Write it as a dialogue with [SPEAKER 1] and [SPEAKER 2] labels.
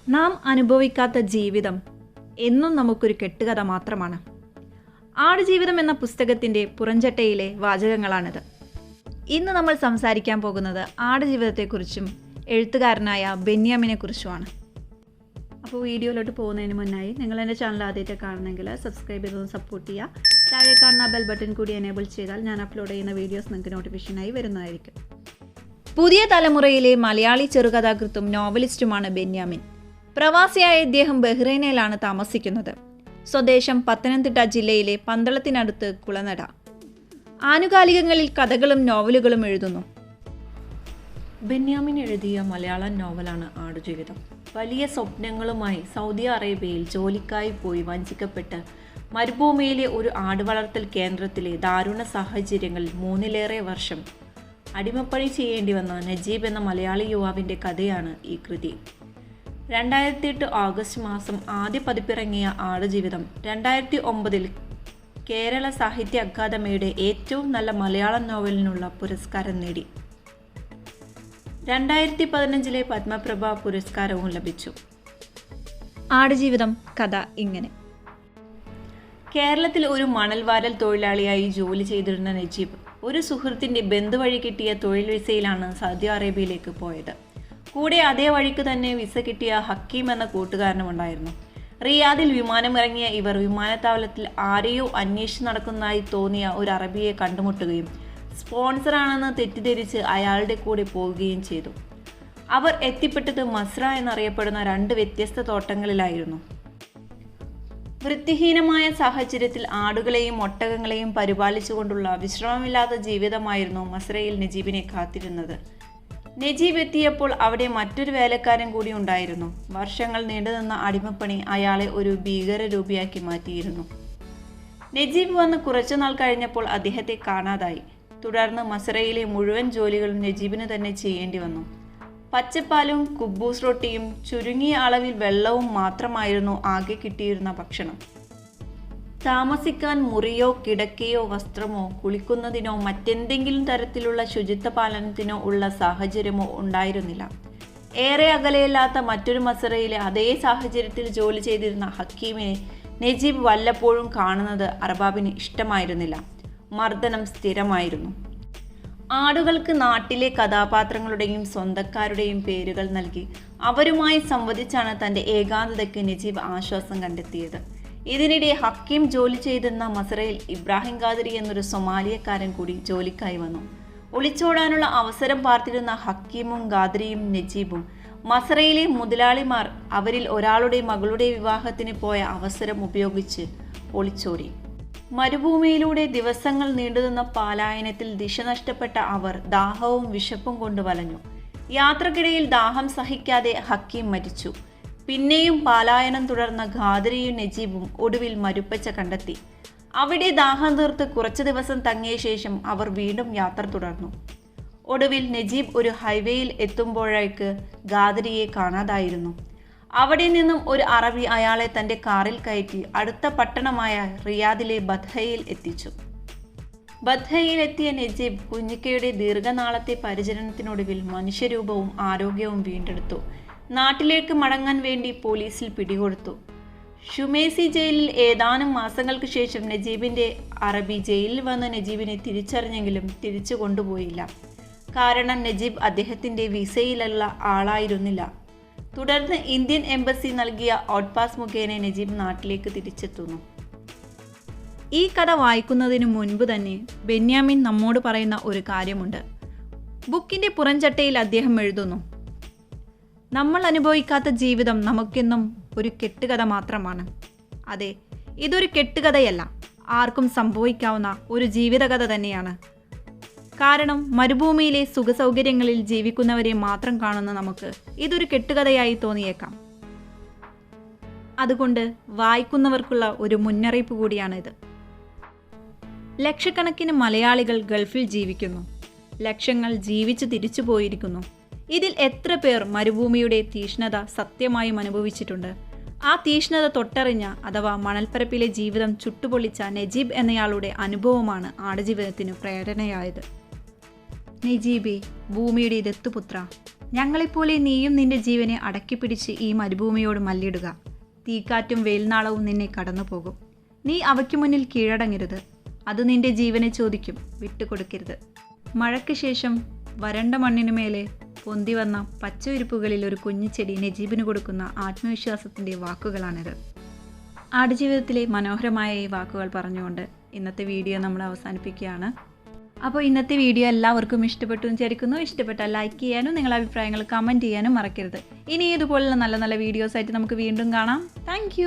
[SPEAKER 1] നാം അനുഭവിക്കാത്ത ജീവിതം എന്നും നമുക്കൊരു കെട്ടുകഥ മാത്രമാണ്. ആടുജീവിതം എന്ന പുസ്തകത്തിൻ്റെ പുറംചട്ടയിലെ വാചകങ്ങളാണിത്. ഇന്ന് നമ്മൾ സംസാരിക്കാൻ പോകുന്നത് ആടുജീവിതത്തെക്കുറിച്ചും എഴുത്തുകാരനായ ബെന്യാമിനെക്കുറിച്ചുമാണ്. അപ്പോൾ വീഡിയോയിലോട്ട് പോകുന്നതിന് മുന്നായി നിങ്ങൾ എൻ്റെ ചാനൽ ആദ്യമായിട്ട് കാണുന്നെങ്കിൽ സബ്സ്ക്രൈബ് ചെയ്തൊന്ന് സപ്പോർട്ട് ചെയ്യുക. താഴെ കാണുന്ന ബെൽ ബട്ടൺ കൂടി എനേബിൾ ചെയ്താൽ ഞാൻ അപ്ലോഡ് ചെയ്യുന്ന വീഡിയോസ് നിങ്ങൾക്ക് നോട്ടിഫിക്കേഷനായി വരുന്നതായിരിക്കും. പുതിയ തലമുറയിലെ മലയാളി ചെറുകഥാകൃത്തും നോവലിസ്റ്റുമാണ് ബെന്യാമിൻ. പ്രവാസിയായ ഇദ്ദേഹം ബഹ്റൈനിലാണ് താമസിക്കുന്നത്. സ്വദേശം പത്തനംതിട്ട ജില്ലയിലെ പന്തളത്തിനടുത്ത് കുളനട. ആനുകാലികങ്ങളിൽ കഥകളും നോവലുകളും എഴുതുന്നു.
[SPEAKER 2] ബെന്യാമിൻ എഴുതിയ മലയാളം നോവലാണ് ആടുജീവിതം. വലിയ സ്വപ്നങ്ങളുമായി സൗദി അറേബ്യയിൽ ജോലിക്കായി പോയി വഞ്ചിക്കപ്പെട്ട് മരുഭൂമിയിലെ ഒരു ആടുവളർത്തൽ കേന്ദ്രത്തിലെ ദാരുണ സാഹചര്യങ്ങളിൽ 3-ലേറെ വർഷം അടിമപ്പണി ചെയ്യേണ്ടി വന്ന നജീബ് എന്ന മലയാളി യുവാവിൻ്റെ കഥയാണ് ഈ കൃതി. 2008 ഓഗസ്റ്റ് മാസം ആദ്യ പതിപ്പിറങ്ങിയ ആടുജീവിതം 2009 കേരള സാഹിത്യ അക്കാദമിയുടെ ഏറ്റവും നല്ല മലയാളം നോവലിനുള്ള പുരസ്കാരം നേടി. 2015 പത്മപ്രഭ പുരസ്കാരവും ലഭിച്ചു.
[SPEAKER 1] ആടുജീവിതം കഥ ഇങ്ങനെ.
[SPEAKER 2] കേരളത്തിൽ ഒരു മണൽവാരൽ തൊഴിലാളിയായി ജോലി ചെയ്തിരുന്ന നജീബ് ഒരു സുഹൃത്തിൻ്റെ ബന്ധുവഴി കിട്ടിയ തൊഴിൽ വിസയിലാണ് സൗദി അറേബ്യയിലേക്ക് പോയത്. കൂടെ അതേ വഴിക്ക് തന്നെ വിസ കിട്ടിയ ഹക്കീം എന്ന കൂട്ടുകാരനും ഉണ്ടായിരുന്നു. റിയാദിൽ വിമാനമിറങ്ങിയ ഇവർ വിമാനത്താവളത്തിൽ ആരെയോ അന്വേഷിച്ച് നടക്കുന്നതായി തോന്നിയ ഒരു അറബിയെ കണ്ടുമുട്ടുകയും സ്പോൺസറാണെന്ന് തെറ്റിദ്ധരിച്ച് അയാളുടെ കൂടെ പോവുകയും ചെയ്തു. അവർ എത്തിപ്പെട്ടത് മസ്ര എന്നറിയപ്പെടുന്ന 2 വ്യത്യസ്ത തോട്ടങ്ങളിലായിരുന്നു. വൃത്തിഹീനമായ സാഹചര്യത്തിൽ ആടുകളെയും ഒട്ടകങ്ങളെയും പരിപാലിച്ചുകൊണ്ടുള്ള വിശ്രമമില്ലാത്ത ജീവിതമായിരുന്നു മസ്രയിൽ നജീബിനെ കാത്തിരുന്നത്. നജീബ് എത്തിയപ്പോൾ അവിടെ മറ്റൊരു വേലക്കാരൻ കൂടി ഉണ്ടായിരുന്നു. വർഷങ്ങൾ നീണ്ടുനിന്ന അടിമപ്പണി അയാളെ ഒരു ഭീകരരൂപിയാക്കി മാറ്റിയിരുന്നു. നജീബ് വന്ന് കുറച്ചുനാൾ കഴിഞ്ഞപ്പോൾ അദ്ദേഹത്തെ കാണാതായി. തുടർന്ന് മസ്രയിലെ മുഴുവൻ ജോലികളും നജീബിന് തന്നെ ചെയ്യേണ്ടി വന്നു. പച്ചപ്പാലും കുബൂസ് റൊട്ടിയും ചുരുങ്ങിയ അളവിൽ വെള്ളവും മാത്രമായിരുന്നു ആകെ കിട്ടിയിരുന്ന ഭക്ഷണം. താമസിക്കാൻ മുറിയോ കിടക്കയോ വസ്ത്രമോ കുളിക്കുന്നതിനോ മറ്റെന്തെങ്കിലും തരത്തിലുള്ള ശുചിത്വ പാലനത്തിനോ ഉള്ള സാഹചര്യമോ ഉണ്ടായിരുന്നില്ല. ഏറെ അകലെയല്ലാത്ത മറ്റൊരു മസ്രയിലെ അതേ സാഹചര്യത്തിൽ ജോലി ചെയ്തിരുന്ന ഹക്കീമിനെ നജീബ് വല്ലപ്പോഴും കാണുന്നത് അർബാബിന് ഇഷ്ടമായിരുന്നില്ല. മർദ്ദനം സ്ഥിരമായിരുന്നു. ആടുകൾക്ക് നാട്ടിലെ കഥാപാത്രങ്ങളുടെയും സ്വന്തക്കാരുടെയും പേരുകൾ നൽകി അവരുമായി സംവദിച്ചാണ് തൻ്റെ ഏകാന്തതയ്ക്ക് നജീബ് ആശ്വാസം കണ്ടെത്തിയത്. ഇതിനിടെ ഹക്കീം ജോലി ചെയ്തിരുന്ന മസ്രയിൽ ഇബ്രാഹിം ഖാദരി എന്നൊരു സൊമാലിയക്കാരൻ കൂടി ജോലിക്കായി വന്നു. ഒളിച്ചോടാനുള്ള അവസരം പാർത്തിരുന്ന ഹക്കീമും ഖാദരിയും നജീബും മസ്രയിലെ മുതലാളിമാർ അവരിൽ ഒരാളുടെ മകളുടെ വിവാഹത്തിന് പോയ അവസരം ഉപയോഗിച്ച് ഒളിച്ചോടി. മരുഭൂമിയിലൂടെ ദിവസങ്ങൾ നീണ്ടുനിന്ന പാലായനത്തിൽ ദിശ നഷ്ടപ്പെട്ട അവർ ദാഹവും വിശപ്പും കൊണ്ട് വലഞ്ഞു. യാത്രക്കിടയിൽ ദാഹം സഹിക്കാതെ ഹക്കീം മരിച്ചു. പിന്നെയും പാലായനം തുടർന്ന ഖാദരിയും നജീബും ഒടുവിൽ മരുപ്പച്ച കണ്ടെത്തി. അവിടെ ദാഹം തീർത്ത് കുറച്ചു ദിവസം തങ്ങിയ ശേഷം അവർ വീണ്ടും യാത്ര തുടർന്നു. ഒടുവിൽ നജീബ് ഒരു ഹൈവേയിൽ എത്തുമ്പോഴേക്ക് ഖാദരിയെ കാണാതായിരുന്നു. അവിടെ നിന്നും ഒരു അറബി അയാളെ തൻ്റെ കാറിൽ കയറ്റി അടുത്ത പട്ടണമായ റിയാദിലെ ബദ്ഹയിൽ എത്തിച്ചു. ബദ്ഹയിൽ എത്തിയ നജീബ് കുഞ്ഞിക്കയുടെ ദീർഘനാളത്തെ പരിചരണത്തിനൊടുവിൽ മനുഷ്യരൂപവും ആരോഗ്യവും വീണ്ടെടുത്തു. നാട്ടിലേക്ക് മടങ്ങാൻ വേണ്ടി പോലീസിൽ പിടികൊടുത്തു. ഷുമേസി ജയിലിൽ ഏതാനും മാസങ്ങൾക്ക് ശേഷം നജീബിൻ്റെ അറബി ജയിലിൽ വന്ന് നജീബിനെ തിരിച്ചറിഞ്ഞെങ്കിലും തിരിച്ചു കൊണ്ടുപോയില്ല. കാരണം നജീബ് അദ്ദേഹത്തിൻ്റെ വിസയിലുള്ള ആളായിരുന്നില്ല. തുടർന്ന് ഇന്ത്യൻ എംബസി നൽകിയ ഔട്ട്പാസ് മുഖേന നജീബ് നാട്ടിലേക്ക് തിരിച്ചെത്തുന്നു.
[SPEAKER 1] ഈ കഥ വായിക്കുന്നതിന് മുൻപ് തന്നെ ബെന്യാമിൻ നമ്മോട് പറയുന്ന ഒരു കാര്യമുണ്ട്. ബുക്കിൻ്റെ പുറംചട്ടയിൽ അദ്ദേഹം എഴുതുന്നു, നമ്മൾ അനുഭവിക്കാത്ത ജീവിതം നമുക്കെന്നും ഒരു കെട്ടുകഥ മാത്രമാണ്. അതെ, ഇതൊരു കെട്ടുകഥയല്ല, ആർക്കും സംഭവിക്കാവുന്ന ഒരു ജീവിതകഥ തന്നെയാണ്. കാരണം മരുഭൂമിയിലെ സുഖസൗകര്യങ്ങളിൽ ജീവിക്കുന്നവരെ മാത്രം കാണുന്ന നമുക്ക് ഇതൊരു കെട്ടുകഥയായി തോന്നിയേക്കാം. അതുകൊണ്ട് വായിക്കുന്നവർക്കുള്ള ഒരു മുന്നറിയിപ്പ് കൂടിയാണിത്. ലക്ഷക്കണക്കിന് മലയാളികൾ ഗൾഫിൽ ജീവിക്കുന്നു. ലക്ഷങ്ങൾ ജീവിച്ച് തിരിച്ചു പോയിരിക്കുന്നു. ഇതിൽ എത്ര പേർ മരുഭൂമിയുടെ തീഷ്ണത സത്യമായും അനുഭവിച്ചിട്ടുണ്ട്? ആ തീഷ്ണത തൊട്ടറിഞ്ഞ അഥവാ മണൽപ്പരപ്പിലെ ജീവിതം ചുട്ടുപൊള്ളിച്ച നജീബ് എന്നയാളുടെ അനുഭവമാണ് ആടുജീവിതത്തിന് പ്രേരണയായത്. നജീബേ, ഭൂമിയുടെ ദത്തുപുത്ര, ഞങ്ങളെപ്പോലെ നീയും നിന്റെ ജീവനെ അടക്കിപ്പിടിച്ച് ഈ മരുഭൂമിയോട് മല്ലിടുക. തീക്കാറ്റും വെയിൽനാളവും നിന്നെ കടന്നു പോകും. നീ അവയ്ക്ക് മുന്നിൽ കീഴടങ്ങരുത്. അത് നിന്റെ ജീവനെ ചോദിക്കും, വിട്ടുകൊടുക്കരുത്. മഴയ്ക്ക് ശേഷം വരണ്ട മണ്ണിനുമേലെ പൊന്തി വന്ന പച്ചവിരിപ്പുകളിൽ ഒരു കുഞ്ഞിച്ചെടി നജീബിന് കൊടുക്കുന്ന ആത്മവിശ്വാസത്തിൻ്റെ വാക്കുകളാണിത്. ആടുജീവിതത്തിലെ മനോഹരമായ ഈ വാക്കുകൾ പറഞ്ഞുകൊണ്ട് ഇന്നത്തെ വീഡിയോ നമ്മൾ അവസാനിപ്പിക്കുകയാണ്. അപ്പോൾ ഇന്നത്തെ വീഡിയോ എല്ലാവർക്കും ഇഷ്ടപ്പെട്ടു എന്ന് വിചാരിക്കുന്നു. ഇഷ്ടപ്പെട്ടാൽ ലൈക്ക് ചെയ്യാനും നിങ്ങളുടെ അഭിപ്രായങ്ങൾ കമൻറ്റ് ചെയ്യാനും മറക്കരുത്. ഇനി ഇതുപോലുള്ള നല്ല നല്ല വീഡിയോസായിട്ട് നമുക്ക് വീണ്ടും കാണാം. താങ്ക്